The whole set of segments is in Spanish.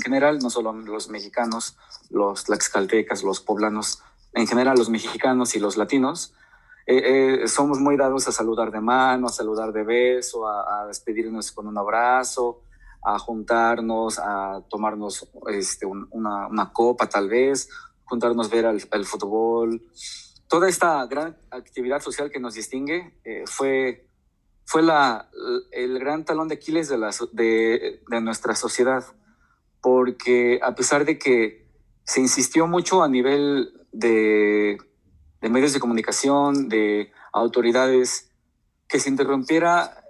general, no solo los mexicanos, los tlaxcaltecas, los poblanos, en general los mexicanos y los latinos, somos muy dados a saludar de mano, a saludar de beso, a despedirnos con un abrazo, a juntarnos, a tomarnos una copa tal vez, juntarnos a ver el fútbol. Toda esta gran actividad social que nos distingue fue el gran talón de Aquiles de nuestra sociedad, porque a pesar de que se insistió mucho a nivel de medios de comunicación, de autoridades, que se interrumpiera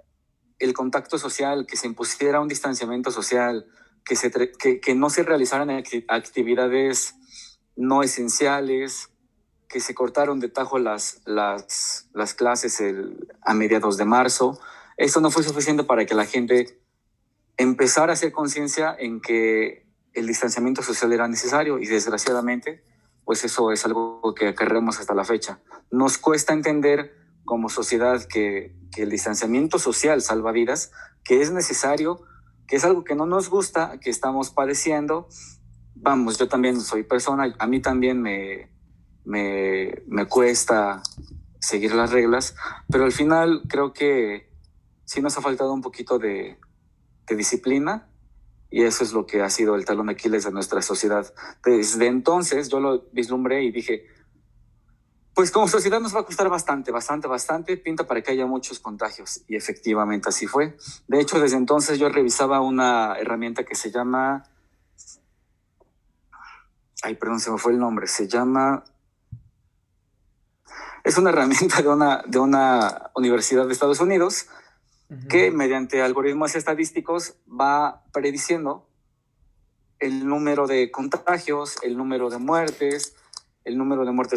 el contacto social, que se impusiera un distanciamiento social, que no se realizaran actividades no esenciales, que se cortaron de tajo las clases a mediados de marzo. Eso no fue suficiente para que la gente empezara a hacer conciencia en que el distanciamiento social era necesario, y desgraciadamente pues eso es algo que acarreamos hasta la fecha. Nos cuesta entender como sociedad que el distanciamiento social salva vidas, que es necesario, que es algo que no nos gusta, que estamos padeciendo. Vamos, yo también soy persona, a mí también me cuesta seguir las reglas, pero al final creo que sí nos ha faltado un poquito de disciplina, y eso es lo que ha sido el talón de Aquiles de nuestra sociedad. Desde entonces yo lo vislumbré y dije, pues como sociedad nos va a costar bastante, pinta para que haya muchos contagios, y efectivamente así fue. De hecho, desde entonces yo revisaba una herramienta que se llama, se me fue el nombre, es una herramienta de una universidad de Estados Unidos, que mediante algoritmos estadísticos va prediciendo el número de contagios, el número de muertes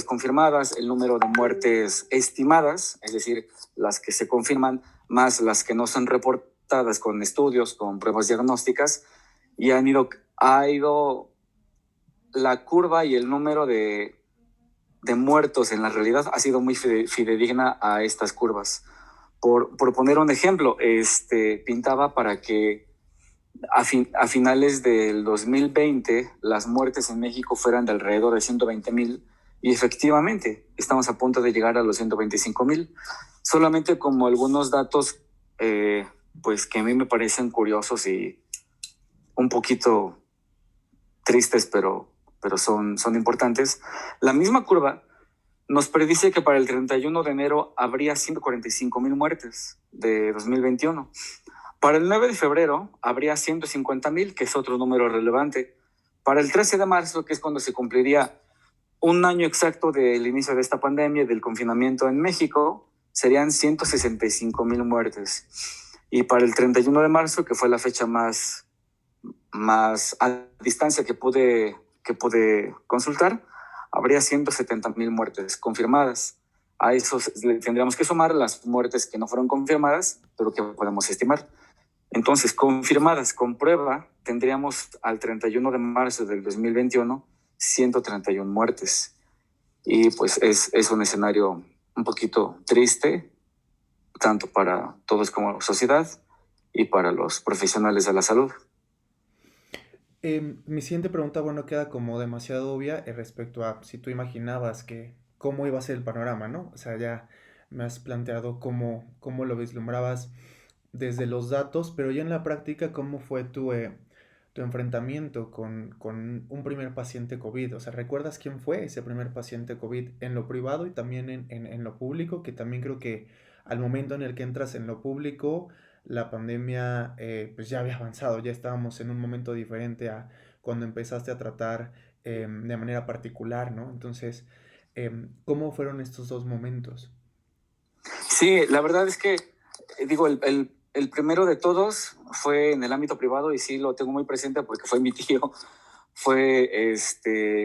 confirmadas, el número de muertes estimadas, es decir, las que se confirman más las que no son reportadas con estudios, con pruebas diagnósticas, y ha ido la curva, y el número de muertos en la realidad ha sido muy fidedigna a estas curvas. Por poner un ejemplo, pintaba para que a finales del 2020 las muertes en México fueran de alrededor de 120,000, y efectivamente estamos a punto de llegar a los 125,000. Solamente como algunos datos pues que a mí me parecen curiosos y un poquito tristes, pero son importantes. La misma curva nos predice que para el 31 de enero habría 145,000 muertes de 2021. Para el 9 de febrero habría 150,000, que es otro número relevante. Para el 13 de marzo, que es cuando se cumpliría un año exacto del inicio de esta pandemia y del confinamiento en México, serían 165,000 muertes. Y para el 31 de marzo, que fue la fecha más a distancia que pude consultar, habría 170,000 muertes confirmadas. A eso tendríamos que sumar las muertes que no fueron confirmadas, pero que podemos estimar. Entonces, confirmadas con prueba, tendríamos al 31 de marzo del 2021 131 muertes. Y pues es un escenario un poquito triste, tanto para todos como sociedad y para los profesionales de la salud. Mi siguiente pregunta, bueno, queda como demasiado obvia respecto a si tú imaginabas que cómo iba a ser el panorama, ¿no? O sea, ya me has planteado cómo lo vislumbrabas desde los datos, pero ya en la práctica, ¿cómo fue tu enfrentamiento con un primer paciente COVID? O sea, ¿recuerdas quién fue ese primer paciente COVID en lo privado y también en lo público? Que también creo que al momento en el que entras en lo público, la pandemia pues ya había avanzado, ya estábamos en un momento diferente a cuando empezaste a tratar de manera particular, ¿no? Entonces, ¿cómo fueron estos dos momentos? Sí, la verdad es que, digo, el primero de todos fue en el ámbito privado, y sí lo tengo muy presente porque fue mi tío.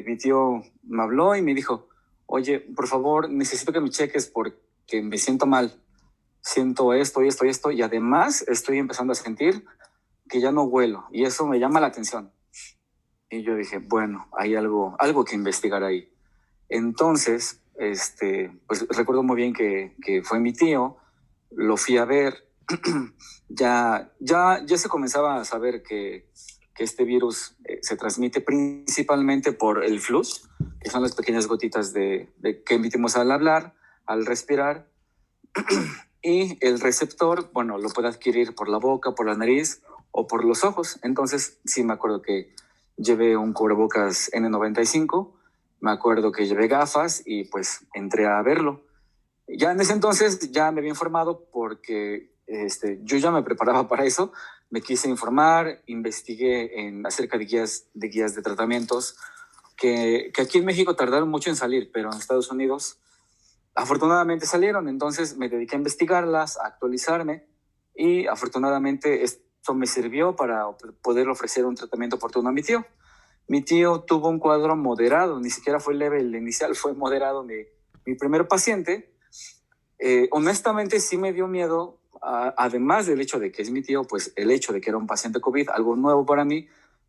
Mi tío me habló y me dijo, oye, por favor, necesito que me cheques porque me siento mal. Siento esto y esto y esto, y además estoy empezando a sentir que ya no huelo, y eso me llama la atención. Y yo dije, bueno, hay algo que investigar ahí. Entonces, pues recuerdo muy bien que fue mi tío, lo fui a ver. Ya se comenzaba a saber que que este virus se transmite principalmente por el flux, que son las pequeñas gotitas que emitimos al hablar, al respirar, y el receptor, bueno, lo puede adquirir por la boca, por la nariz o por los ojos. Entonces, sí me acuerdo que llevé un cubrebocas N95, me acuerdo que llevé gafas y pues entré a verlo. Ya en ese entonces ya me había informado porque yo ya me preparaba para eso, me quise informar, investigué acerca de guías de tratamientos que aquí en México tardaron mucho en salir, pero en Estados Unidos afortunadamente salieron. Entonces me dediqué a investigarlas, a actualizarme y afortunadamente esto me sirvió para poder ofrecer un tratamiento oportuno a mi tío. Mi tío tuvo un cuadro moderado, ni siquiera fue leve, el inicial fue moderado. Mi primer paciente, honestamente sí me dio miedo, además del hecho de que es mi tío, pues el hecho de que era un paciente COVID, algo nuevo para mí,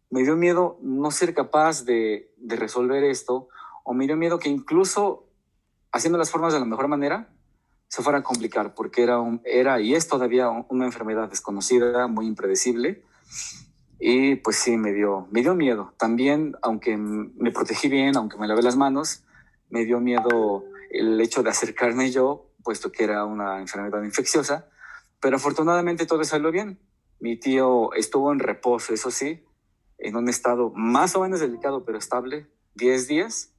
me dio miedo no ser capaz de resolver esto, o me dio miedo que incluso haciendo las formas de la mejor manera se fuera a complicar, porque era y es todavía una enfermedad desconocida, muy impredecible. Y pues sí, me dio miedo. También, aunque me protegí bien, aunque me lavé las manos, me dio miedo el hecho de acercarme yo, puesto que era una enfermedad infecciosa. Pero afortunadamente todo salió bien. Mi tío estuvo en reposo, eso sí, en un estado más o menos delicado, pero estable, 10 días,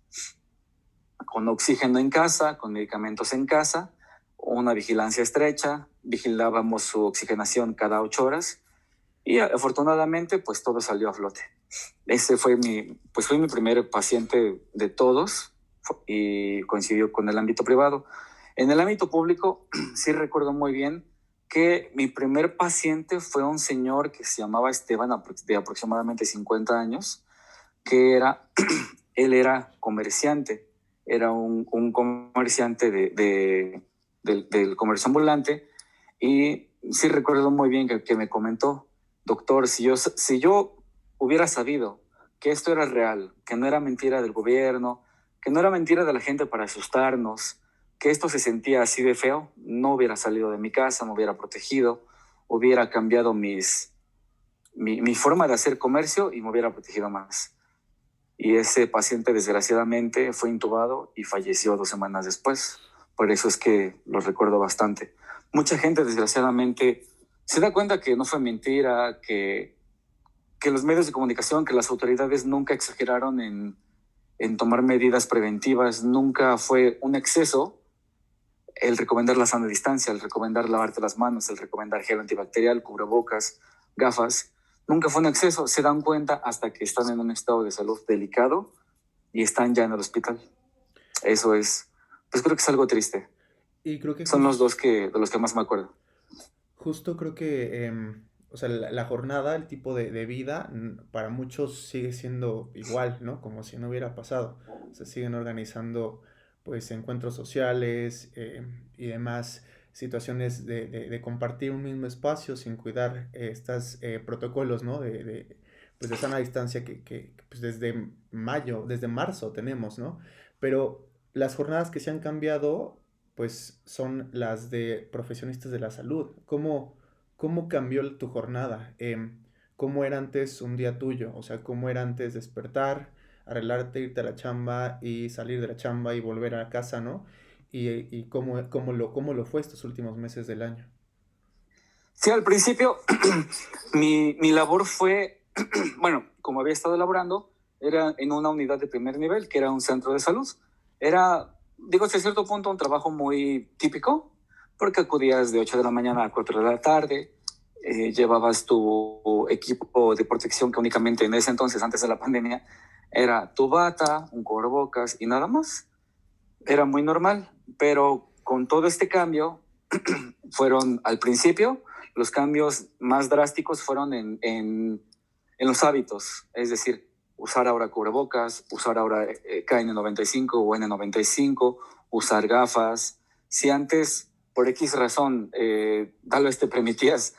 con oxígeno en casa, con medicamentos en casa, una vigilancia estrecha, vigilábamos su oxigenación cada 8 horas y afortunadamente pues todo salió a flote. Ese fue fue mi primer paciente de todos y coincidió con el ámbito privado. En el ámbito público sí recuerdo muy bien que mi primer paciente fue un señor que se llamaba Esteban, de aproximadamente 50 años, que él era comerciante, era un comerciante del comercio ambulante, y sí recuerdo muy bien que me comentó: doctor, si yo hubiera sabido que esto era real, que no era mentira del gobierno, que no era mentira de la gente para asustarnos, que esto se sentía así de feo, no hubiera salido de mi casa, me hubiera protegido, hubiera cambiado mi forma de hacer comercio y me hubiera protegido más. Y ese paciente desgraciadamente fue intubado y falleció 2 semanas después. Por eso es que lo recuerdo bastante. Mucha gente desgraciadamente se da cuenta que no fue mentira, que los medios de comunicación, que las autoridades nunca exageraron en tomar medidas preventivas, nunca fue un exceso el recomendar la sana distancia, el recomendar lavarte las manos, el recomendar gel antibacterial, cubrebocas, gafas. Nunca fue un exceso. Se dan cuenta hasta que están en un estado de salud delicado y están ya en el hospital. Eso es, pues creo que es algo triste. Y creo que Son los dos de los que más me acuerdo. justo creo que, o sea, la jornada, el tipo de vida, para muchos sigue siendo igual, ¿no? Como si no hubiera pasado. Se siguen organizando, pues, encuentros sociales y demás situaciones de compartir un mismo espacio sin cuidar estos protocolos, ¿no? Pues, de sana distancia pues, desde mayo, desde marzo tenemos, ¿no? Pero las jornadas que se han cambiado pues son las de profesionistas de la salud. ¿Cómo cambió tu jornada? ¿Cómo era antes un día tuyo? O sea, ¿cómo era antes despertar, arreglarte, irte a la chamba y salir de la chamba y volver a casa, ¿no? Y cómo lo fue estos últimos meses del año. Sí, al principio mi labor fue, bueno, como había estado laborando, era en una unidad de primer nivel, que era un centro de salud. Era, digo, hasta cierto punto un trabajo muy típico, porque acudías de 8 de la mañana a 4 de la tarde, llevabas tu equipo de protección, que únicamente en ese entonces, antes de la pandemia, era tu bata, un cubrebocas y nada más. Era muy normal, pero con todo este cambio, fueron al principio, los cambios más drásticos fueron en los hábitos, es decir, usar ahora cubrebocas, usar ahora KN95 o N95, usar gafas. Si antes, por X razón, tal vez te permitías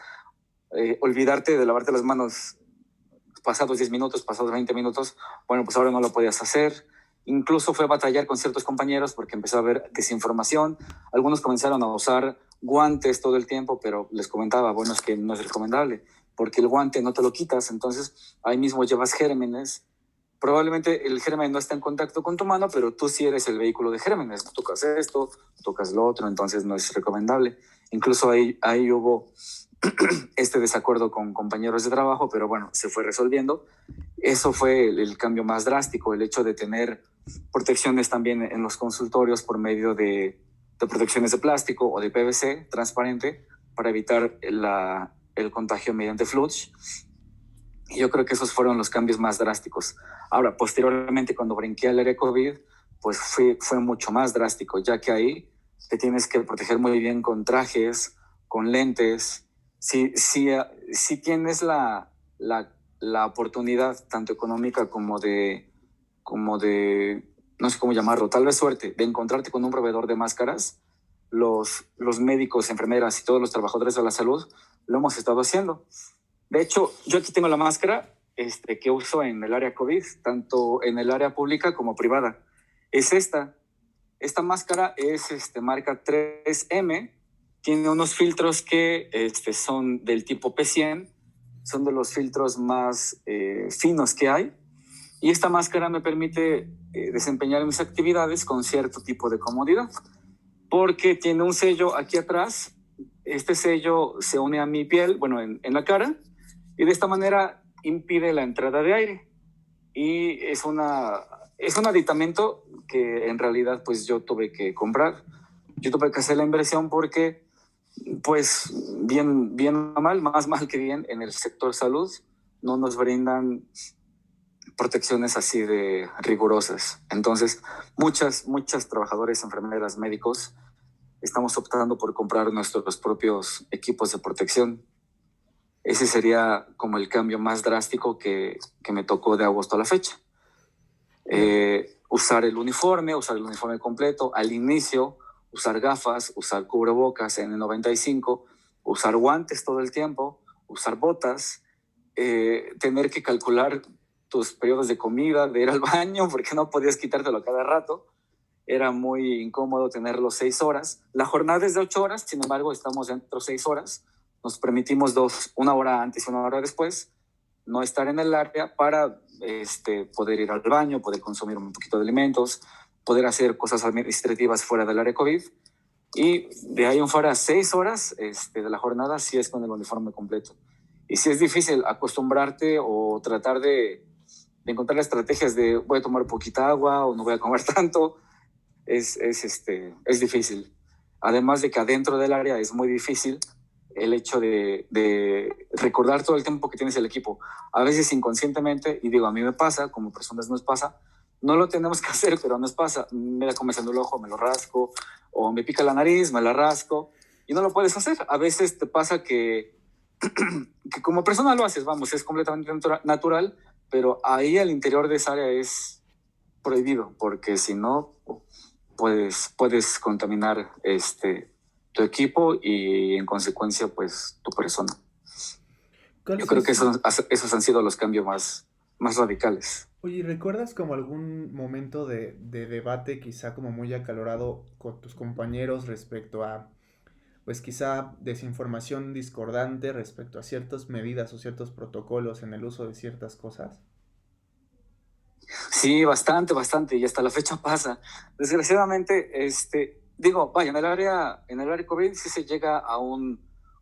olvidarte de lavarte las manos pasados 10 minutos, pasados 20 minutos, bueno, pues ahora no lo podías hacer. Incluso fue batallar con ciertos compañeros porque empezó a haber desinformación. Algunos comenzaron a usar guantes todo el tiempo, pero les comentaba, bueno, es que no es recomendable. porque el guante no te lo quitas, entonces ahí mismo llevas gérmenes. Probablemente el germen no está en contacto con tu mano, pero tú sí eres el vehículo de gérmenes. Tú tocas esto, tocas lo otro, entonces no es recomendable. Incluso ahí hubo este desacuerdo con compañeros de trabajo, pero bueno, se fue resolviendo. Eso fue el cambio más drástico, el hecho de tener protecciones también en los consultorios por medio de protecciones de plástico o de PVC transparente para evitar el contagio mediante flush. Y yo creo que esos fueron los cambios más drásticos. Ahora, posteriormente, cuando brinqué al área COVID, pues fue mucho más drástico, ya que ahí te tienes que proteger muy bien con trajes, con lentes. Si tienes la oportunidad, tanto económica como de, no sé cómo llamarlo, tal vez suerte, de encontrarte con un proveedor de máscaras, los médicos, enfermeras y todos los trabajadores de la salud lo hemos estado haciendo. De hecho, yo aquí tengo la máscara que uso en el área COVID, tanto en el área pública como privada. Es esta. Esta máscara es marca 3M, tiene unos filtros que son del tipo P100, son de los filtros más finos que hay. Y esta máscara me permite desempeñar mis actividades con cierto tipo de comodidad, porque tiene un sello aquí atrás. Este sello se une a mi piel, bueno, en la cara, y de esta manera impide la entrada de aire. Y es un aditamento que en realidad pues yo tuve que comprar. Yo tuve que hacer la inversión porque pues bien o mal, más mal que bien, en el sector salud no nos brindan protecciones así de rigurosas. Entonces, muchas trabajadores, enfermeras, médicos, estamos optando por comprar nuestros propios equipos de protección. Ese sería como el cambio más drástico que me tocó de agosto a la fecha. Usar el uniforme completo, al inicio, usar gafas, usar cubrebocas N95, usar guantes todo el tiempo, usar botas, tener que calcular tus periodos de comida, de ir al baño, porque no podías quitártelo cada rato. Era muy incómodo tenerlo 6 horas. La jornada es de 8 horas, sin embargo, estamos dentro de 6 horas. Nos permitimos una hora antes y una hora después, no estar en el área para poder ir al baño, poder consumir un poquito de alimentos, poder hacer cosas administrativas fuera del área COVID. Y de ahí en fuera, 6 horas de la jornada sí es con el uniforme completo. Y sí es difícil acostumbrarte o tratar de encontrar estrategias de voy a tomar poquita agua o no voy a comer tanto. Es difícil. Además de que adentro del área es muy difícil el hecho de recordar todo el tiempo que tienes el equipo. A veces inconscientemente, y digo, a mí me pasa, como personas nos pasa, no lo tenemos que hacer, pero nos pasa. Me da comezón el ojo, me lo rasco, o me pica la nariz, me la rasco, y no lo puedes hacer. A veces te pasa que como persona lo haces, vamos, es completamente natural, pero ahí al interior de esa área es prohibido, porque si no, puedes contaminar tu equipo y en consecuencia pues tu persona. Yo creo que esos han sido los cambios más radicales. Oye, ¿recuerdas como algún momento de debate quizá como muy acalorado con tus compañeros respecto a, pues quizá desinformación discordante respecto a ciertas medidas o ciertos protocolos en el uso de ciertas cosas? Sí, bastante, y hasta la fecha pasa. Desgraciadamente, digo, vaya, en el área COVID sí se llega a un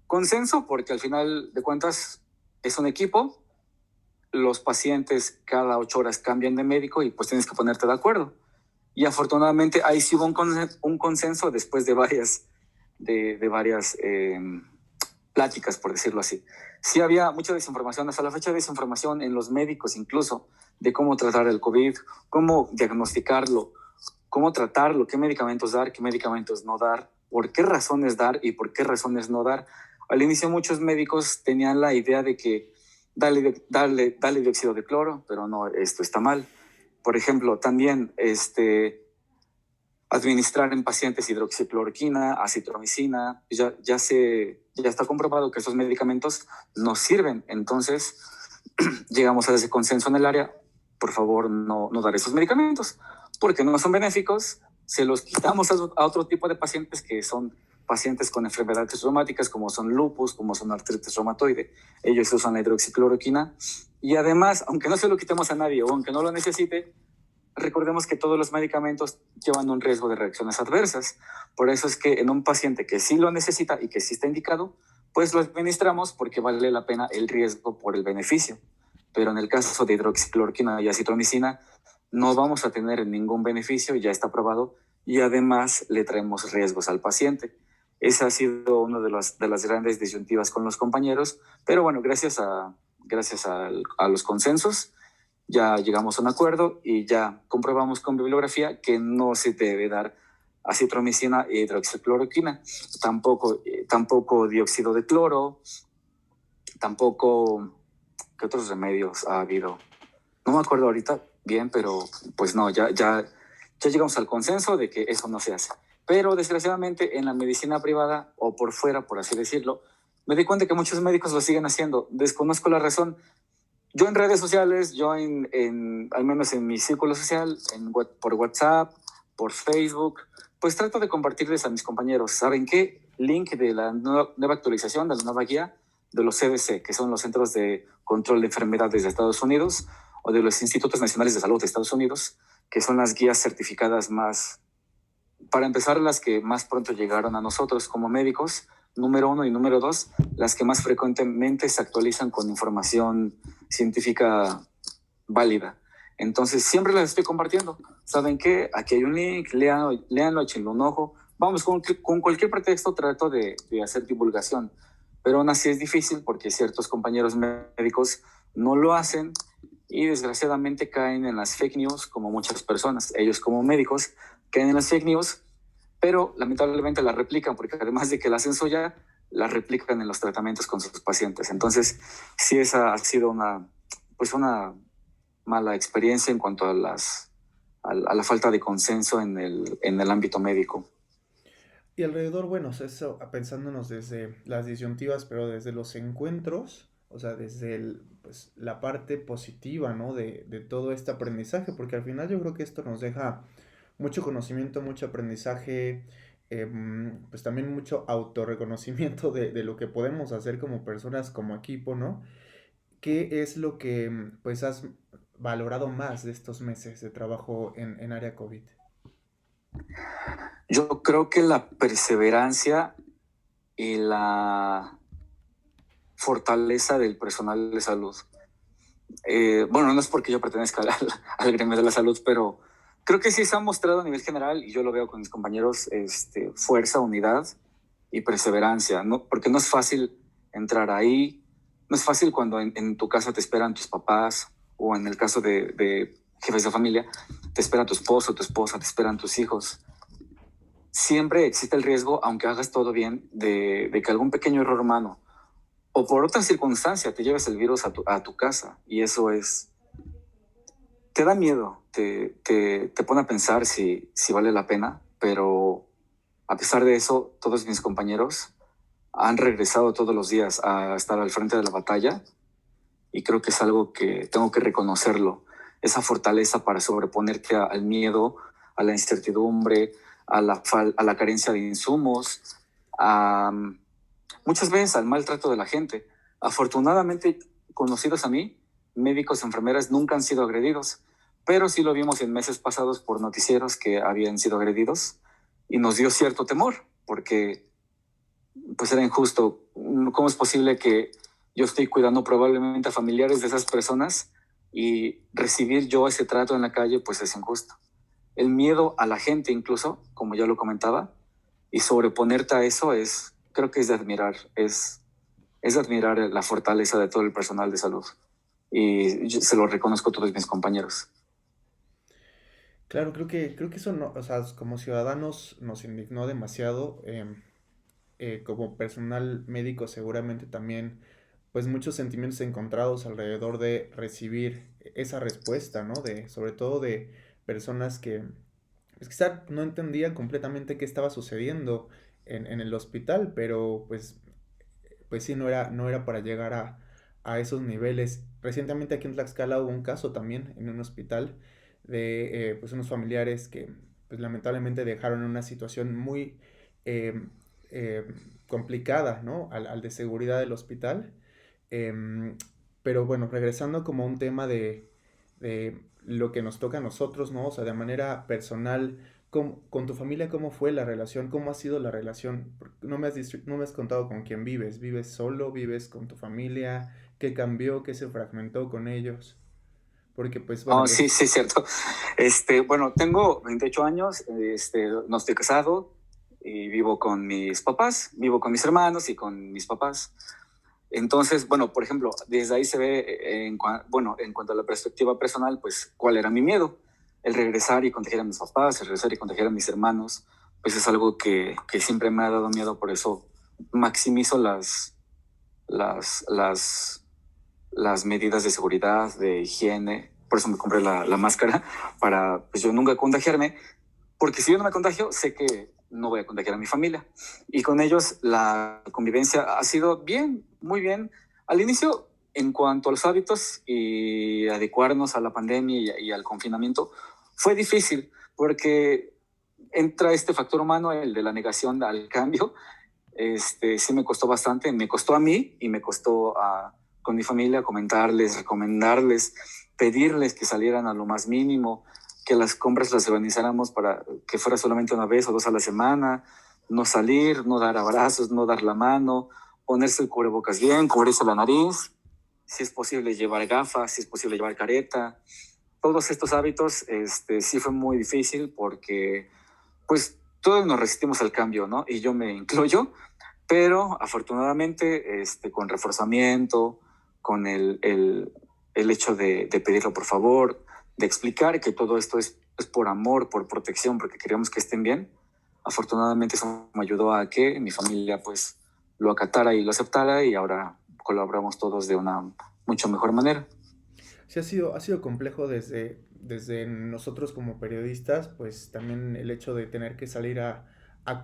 consenso, porque al final de cuentas es un equipo, los pacientes cada 8 horas cambian de médico y pues tienes que ponerte de acuerdo. Y afortunadamente ahí sí hubo un consenso después de varias pláticas, por decirlo así. Sí había mucha desinformación, hasta la fecha desinformación en los médicos incluso, de cómo tratar el COVID, cómo diagnosticarlo, cómo tratarlo, qué medicamentos dar, qué medicamentos no dar, por qué razones dar y por qué razones no dar. Al inicio muchos médicos tenían la idea de que dale dióxido de cloro, pero no, esto está mal. Por ejemplo, también administrar en pacientes hidroxicloroquina, acitromicina, ya está comprobado que esos medicamentos no sirven. Entonces, llegamos a ese consenso en el área, por favor, no dar esos medicamentos, porque no son benéficos, se los quitamos a otro tipo de pacientes que son pacientes con enfermedades reumáticas como son lupus, como son artritis reumatoide. Ellos usan la hidroxicloroquina. Y además, aunque no se lo quitemos a nadie o aunque no lo necesite, recordemos que todos los medicamentos llevan un riesgo de reacciones adversas. Por eso es que en un paciente que sí lo necesita y que sí está indicado, pues lo administramos porque vale la pena el riesgo por el beneficio. Pero en el caso de hidroxicloroquina y acitromicina, no vamos a tener ningún beneficio, ya está probado, y además le traemos riesgos al paciente. Esa ha sido una de las grandes disyuntivas con los compañeros, pero bueno, gracias a los consensos, ya llegamos a un acuerdo y ya comprobamos con bibliografía que no se debe dar acitromicina e hidroxicloroquina, tampoco dióxido de cloro, tampoco, ¿qué otros remedios ha habido? No me acuerdo ahorita bien, pero pues no, ya llegamos al consenso de que eso no se hace. Pero desgraciadamente en la medicina privada o por fuera, por así decirlo, me di cuenta que muchos médicos lo siguen haciendo. Desconozco la razón. Yo en redes sociales, al menos en mi círculo social, por WhatsApp, por Facebook, pues trato de compartirles a mis compañeros, ¿saben qué? Link de la nueva actualización, de la nueva guía de los CDC, que son los Centros de Control de Enfermedades de Estados Unidos, o de los Institutos Nacionales de Salud de Estados Unidos, que son las guías certificadas más, para empezar, las que más pronto llegaron a nosotros como médicos, número 1 y número 2, las que más frecuentemente se actualizan con información científica válida. Entonces, siempre las estoy compartiendo. ¿Saben qué? Aquí hay un link, léanlo, échenle un ojo. Vamos, con cualquier pretexto trato de hacer divulgación, pero aún así es difícil porque ciertos compañeros médicos no lo hacen y desgraciadamente caen en las fake news como muchas personas. Ellos como médicos caen en las fake news, pero lamentablemente la replican porque además de que la hacen suya, la replican en los tratamientos con sus pacientes. Entonces, sí, esa ha sido una mala experiencia en cuanto a la falta de consenso en el ámbito médico. Y alrededor, bueno, eso pensándonos desde las disyuntivas, pero desde los encuentros, o sea, desde pues, la parte positiva, ¿no? De todo este aprendizaje, porque al final yo creo que esto nos deja mucho conocimiento, mucho aprendizaje, pues también mucho autorreconocimiento de lo que podemos hacer como personas, como equipo, ¿no? ¿Qué es lo que pues has valorado más de estos meses de trabajo en área COVID? Yo creo que la perseverancia y la fortaleza del personal de salud. Bueno, no es porque yo pertenezca al gremio de la salud, pero creo que sí se ha mostrado a nivel general, y yo lo veo con mis compañeros, fuerza, unidad y perseverancia, ¿no? Porque no es fácil entrar ahí, no es fácil cuando en tu casa te esperan tus papás, o en el caso de jefes de familia, te espera tu esposo, tu esposa, te esperan tus hijos. Siempre existe el riesgo, aunque hagas todo bien, de que algún pequeño error humano o por otra circunstancia te lleves el virus a tu casa, y eso te da miedo, te pone a pensar si vale la pena, pero a pesar de eso, todos mis compañeros han regresado todos los días a estar al frente de la batalla, y creo que es algo que tengo que reconocerlo, esa fortaleza para sobreponerte al miedo, a la incertidumbre, a la carencia de insumos, a, muchas veces al maltrato de la gente. Afortunadamente, conocidos a mí, médicos y enfermeras nunca han sido agredidos, pero sí lo vimos en meses pasados por noticieros que habían sido agredidos, y nos dio cierto temor, porque pues era injusto. ¿Cómo es posible que yo estoy cuidando probablemente a familiares de esas personas y recibir yo ese trato en la calle? Pues es injusto. El miedo a la gente, incluso, como ya lo comentaba, y sobreponerte a eso creo que es de admirar, es de admirar la fortaleza de todo el personal de salud. Y yo se lo reconozco a todos mis compañeros. Claro, creo que eso no, o sea, como ciudadanos nos indignó demasiado. Como personal médico seguramente también, pues muchos sentimientos encontrados alrededor de recibir esa respuesta, ¿no? Sobre todo de personas que, pues quizá no entendían completamente qué estaba sucediendo en el hospital, pero pues sí, no era para llegar a esos niveles. Recientemente aquí en Tlaxcala hubo un caso también en un hospital de pues unos familiares que pues lamentablemente dejaron en una situación muy eh, complicada, ¿no? Al de seguridad del hospital. Em, pero bueno, regresando como a un tema de lo que nos toca a nosotros, ¿no? O sea, de manera personal, con tu familia, ¿cómo fue la relación? ¿Cómo ha sido la relación? Porque no me has contado con quién vives. ¿Vives solo? ¿Vives con tu familia? ¿Qué cambió? ¿Qué se fragmentó con ellos? Porque pues bueno, Oh, sí, sí, cierto. Bueno, tengo 28 años, no estoy casado y vivo con mis papás, vivo con mis hermanos y con mis papás. Entonces, bueno, por ejemplo, desde ahí se ve, bueno, en cuanto a la perspectiva personal, pues, ¿cuál era mi miedo? El regresar y contagiar a mis papás, el regresar y contagiar a mis hermanos, pues es algo que siempre me ha dado miedo, por eso maximizo las, las, las medidas de seguridad, de higiene, por eso me compré la máscara, para pues yo nunca contagiarme, porque si yo no me contagio, sé que no voy a contagiar a mi familia. Y con ellos la convivencia ha sido bien, muy bien. Al inicio, en cuanto a los hábitos y adecuarnos a la pandemia y al confinamiento, fue difícil porque entra este factor humano, el de la negación al cambio. Sí me costó bastante, me costó a mí y me costó con mi familia comentarles, recomendarles, pedirles que salieran a lo más mínimo, que las compras las organizáramos para que fuera solamente una vez o dos a la semana, no salir, no dar abrazos, no dar la mano, ponerse el cubrebocas bien, cubrirse la nariz, si es posible llevar gafas, si es posible llevar careta. Todos estos hábitos, sí fue muy difícil porque, pues, todos nos resistimos al cambio, ¿no? Y yo me incluyo, pero afortunadamente, con reforzamiento, con el hecho de pedirlo por favor, de explicar que todo esto es por amor, por protección, porque queríamos que estén bien, afortunadamente eso me ayudó a que mi familia pues lo acatara y lo aceptara y ahora colaboramos todos de una mucho mejor manera. Sí, ha sido complejo desde nosotros como periodistas, pues también el hecho de tener que salir a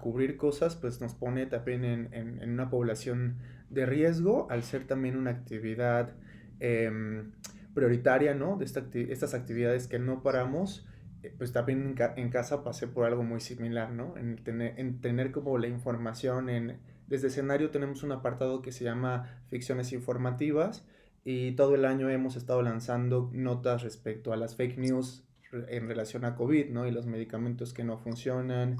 cubrir cosas, pues nos pone también en una población de riesgo, al ser también una actividad em, prioritaria, ¿no? Estas actividades que no paramos, pues también en casa pasé por algo muy similar, ¿no? En tener como la información desde escenario tenemos un apartado que se llama ficciones informativas y todo el año hemos estado lanzando notas respecto a las fake news en relación a COVID, ¿no? Y los medicamentos que no funcionan,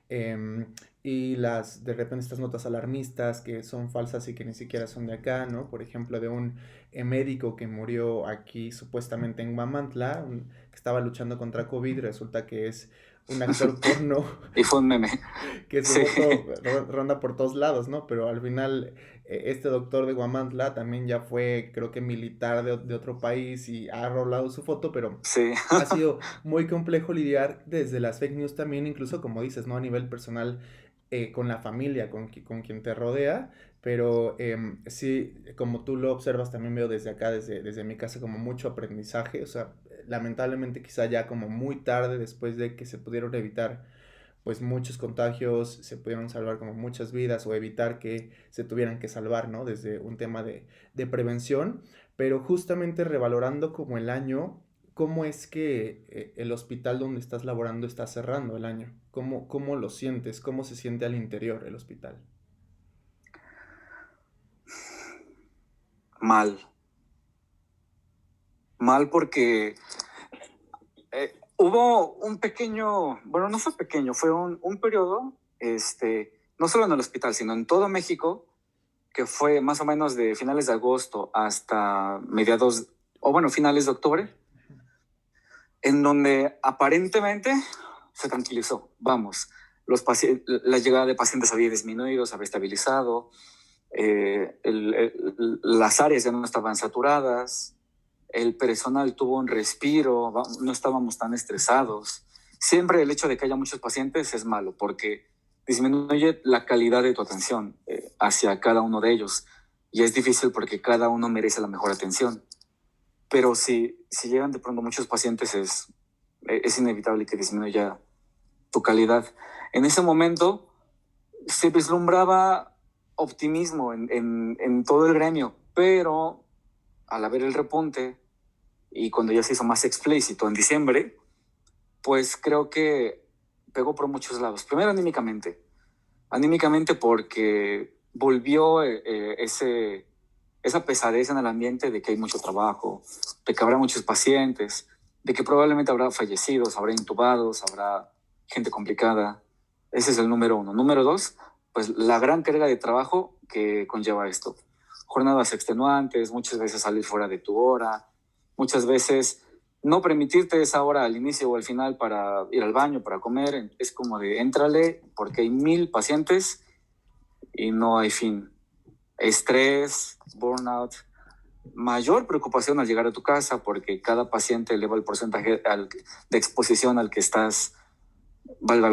em, y de repente estas notas alarmistas que son falsas y que ni siquiera son de acá, ¿no? Por ejemplo, de un médico que murió aquí supuestamente en Guamantla, que estaba luchando contra COVID, resulta que es un actor porno Y fue un meme. que su Sí, foto ronda por todos lados, ¿no? Pero al final este doctor de Guamantla también ya fue, creo que militar de otro país y ha rolado su foto, pero sí. ha sido muy complejo lidiar desde las fake news también, incluso como dices, ¿no? A nivel personal, con la familia, con quien te rodea, pero sí, como tú lo observas, también veo desde acá, desde mi casa, como mucho aprendizaje, o sea, lamentablemente quizá ya como muy tarde después de que se pudieron evitar pues muchos contagios, se pudieron salvar como muchas vidas o evitar que se tuvieran que salvar, ¿no? Desde un tema de prevención, pero justamente revalorando como el año, ¿cómo es que el hospital donde estás laborando está cerrando el año? ¿Cómo lo sientes? ¿Cómo se siente al interior el hospital? Mal. Mal porque hubo un pequeño, bueno, no fue pequeño, fue un periodo, no solo en el hospital, sino en todo México, que fue más o menos de finales de agosto hasta mediados, o bueno, finales de octubre, en donde aparentemente se tranquilizó. Vamos, la llegada de pacientes había disminuido, se había estabilizado, las áreas ya no estaban saturadas, el personal tuvo un respiro, no estábamos tan estresados. Siempre el hecho de que haya muchos pacientes es malo porque disminuye la calidad de tu atención hacia cada uno de ellos y es difícil porque cada uno merece la mejor atención. Pero si llegan de pronto muchos pacientes es inevitable que disminuya tu calidad. En ese momento se vislumbraba optimismo en todo el gremio, pero al haber el repunte y cuando ya se hizo más explícito en diciembre, pues creo que pegó por muchos lados. Primero anímicamente, Anímicamente porque volvió esa pesadez en el ambiente de que hay mucho trabajo, de que habrá muchos pacientes, de que probablemente habrá fallecidos, habrá intubados, habrá gente complicada. Ese es el número uno. Número dos, pues la gran carga de trabajo que conlleva esto. Jornadas extenuantes, muchas veces salir fuera de tu hora, muchas veces no permitirte esa hora al inicio o al final para ir al baño, para comer. Es como de éntrale porque hay 1000 pacientes y no hay fin. Estrés, burnout, mayor preocupación al llegar a tu casa porque cada paciente eleva el porcentaje de exposición al que estás, valga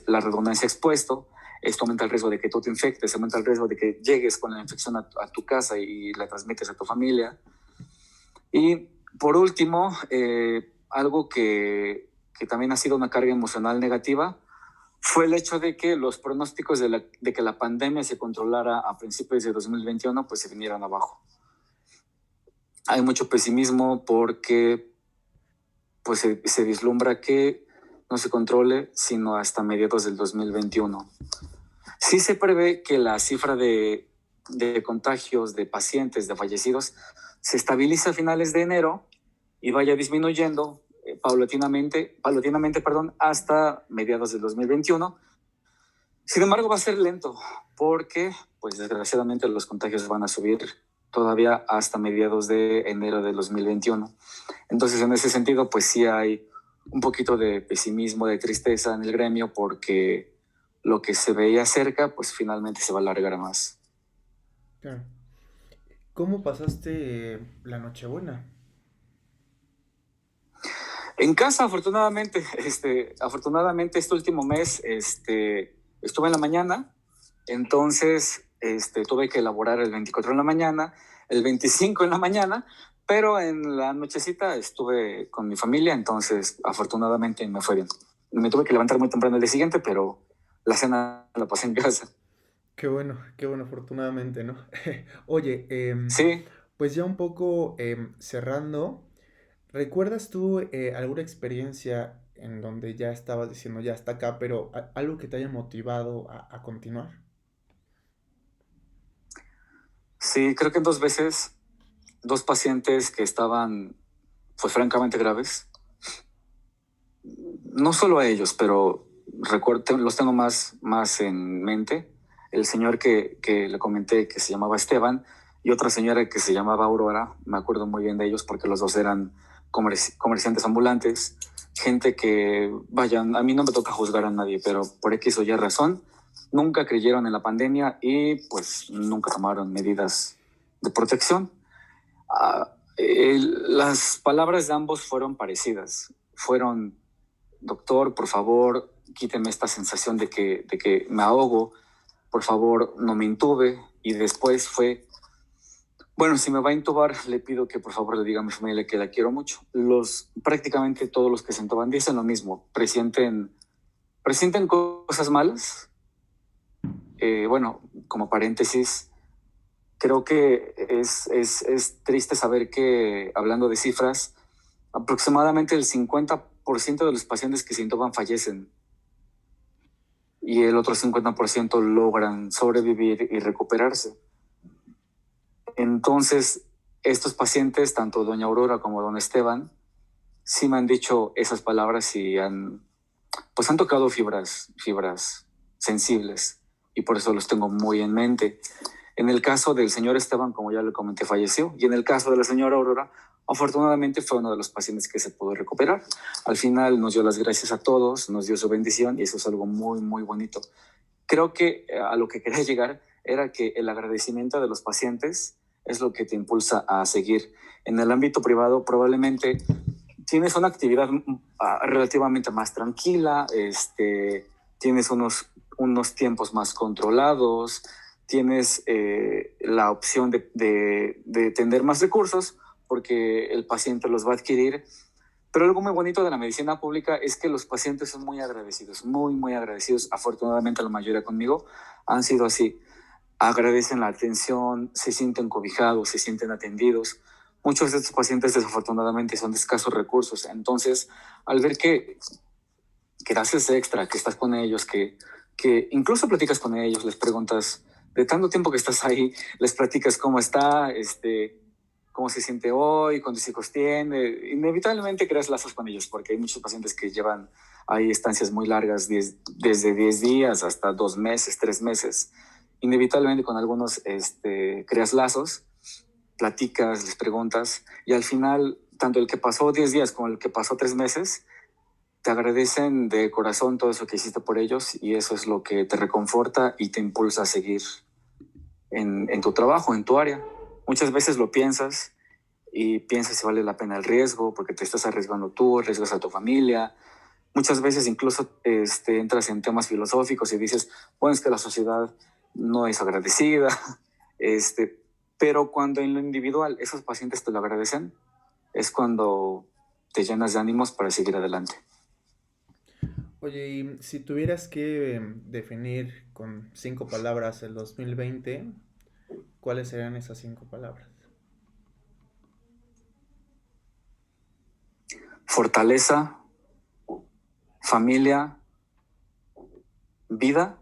la redundancia, expuesto. Esto aumenta el riesgo de que tú te infectes, aumenta el riesgo de que llegues con la infección a tu casa y la transmites a tu familia. Y por último, algo que también ha sido una carga emocional negativa fue el hecho de que los pronósticos de que la pandemia se controlara a principios de 2021 pues se vinieron abajo. Hay mucho pesimismo porque pues se vislumbra que no se controle sino hasta mediados del 2021. Sí se prevé que la cifra de contagios, de pacientes, de fallecidos, se estabiliza a finales de enero y vaya disminuyendo paulatinamente, hasta mediados del 2021. Sin embargo, va a ser lento porque, pues desgraciadamente, los contagios van a subir todavía hasta mediados de enero del 2021. Entonces, en ese sentido, pues sí hay un poquito de pesimismo, de tristeza en el gremio porque lo que se veía cerca, pues finalmente se va a alargar más. Claro. ¿Cómo pasaste la Nochebuena? En casa, afortunadamente, este último mes, estuve en la mañana, entonces, tuve que elaborar el 24 en la mañana, el 25 en la mañana, pero en la nochecita estuve con mi familia, entonces, afortunadamente me fue bien. Me tuve que levantar muy temprano el día siguiente, pero la cena la pasé en casa. Qué bueno, afortunadamente, ¿no? Oye, Sí, pues ya un poco cerrando, ¿recuerdas tú alguna experiencia en donde ya estabas diciendo ya está acá, pero algo que te haya motivado a continuar? sí, creo que 2 veces, 2 pacientes que estaban, pues francamente graves. No solo a ellos, pero los tengo más en mente. El señor que le comenté que se llamaba Esteban y otra señora que se llamaba Aurora, me acuerdo muy bien de ellos porque los dos eran comerciantes ambulantes, gente que, vaya, a mí no me toca juzgar a nadie, pero por X o Y razón, nunca creyeron en la pandemia y pues nunca tomaron medidas de protección. Las palabras de ambos fueron parecidas, fueron: doctor, por favor, quíteme esta sensación de que me ahogo, por favor, no me intube. Y después fue: bueno, si me va a intubar, le pido que por favor le diga a mi familia que la quiero mucho. Prácticamente todos los que se intuban dicen lo mismo, presienten cosas malas. Bueno, como paréntesis, creo que es triste saber que, hablando de cifras, aproximadamente el 50% de los pacientes que se intuban fallecen y el otro 50% logran sobrevivir y recuperarse. Entonces, estos pacientes, tanto doña Aurora como don Esteban, sí me han dicho esas palabras y pues han tocado fibras sensibles y por eso los tengo muy en mente. En el caso del señor Esteban, como ya le comenté, falleció. Y en el caso de la señora Aurora, afortunadamente fue uno de los pacientes que se pudo recuperar. Al final nos dio las gracias a todos, nos dio su bendición y eso es algo muy, muy bonito. Creo que a lo que quería llegar era que el agradecimiento de los pacientes es lo que te impulsa a seguir. En el ámbito privado probablemente tienes una actividad relativamente más tranquila, tienes unos tiempos más controlados, tienes la opción de tener más recursos porque el paciente los va a adquirir. Pero algo muy bonito de la medicina pública es que los pacientes son muy agradecidos, muy, muy agradecidos. Afortunadamente la mayoría conmigo han sido así. Agradecen la atención, se sienten cobijados, se sienten atendidos. Muchos de estos pacientes desafortunadamente son de escasos recursos. Entonces, al ver que haces extra, que estás con ellos, que que incluso platicas con ellos, les preguntas, de tanto tiempo que estás ahí, les platicas cómo está, cómo se siente hoy, cuántos hijos tiene. Inevitablemente creas lazos con ellos, porque hay muchos pacientes que llevan ahí estancias muy largas, desde 10 días hasta 2 meses, 3 meses. Inevitablemente con algunos creas lazos, platicas, les preguntas, y al final, tanto el que pasó 10 días como el que pasó 3 meses, te agradecen de corazón todo eso que hiciste por ellos, y eso es lo que te reconforta y te impulsa a seguir en tu trabajo, en tu área. Muchas veces lo piensas y piensas si vale la pena el riesgo, porque te estás arriesgando tú, arriesgas a tu familia. Muchas veces incluso entras en temas filosóficos y dices, bueno, es que la sociedad no es agradecida, pero cuando en lo individual esos pacientes te lo agradecen, es cuando te llenas de ánimos para seguir adelante. Oye, y si tuvieras que definir con 5 palabras el 2020, ¿cuáles serían esas 5 palabras? Fortaleza, familia, vida,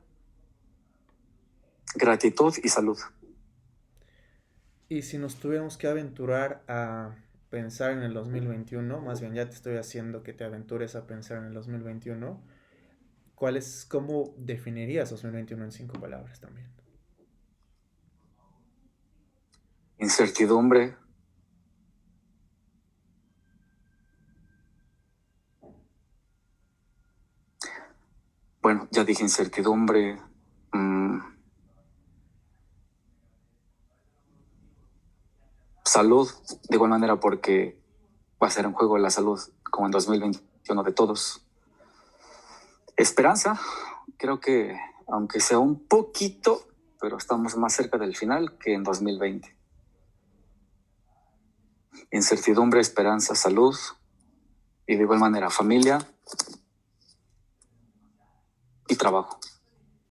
gratitud y salud. Y si nos tuviéramos que aventurar a pensar en el 2021, más bien ya te estoy haciendo que te aventures a pensar en el 2021, ¿cómo definirías 2021 en 5 palabras también? Incertidumbre, bueno, ya dije incertidumbre, salud, de igual manera, porque va a ser un juego de la salud como en 2021 de todos. Esperanza, creo que aunque sea un poquito, pero estamos más cerca del final que en 2020. Incertidumbre, esperanza, salud y de igual manera familia y trabajo.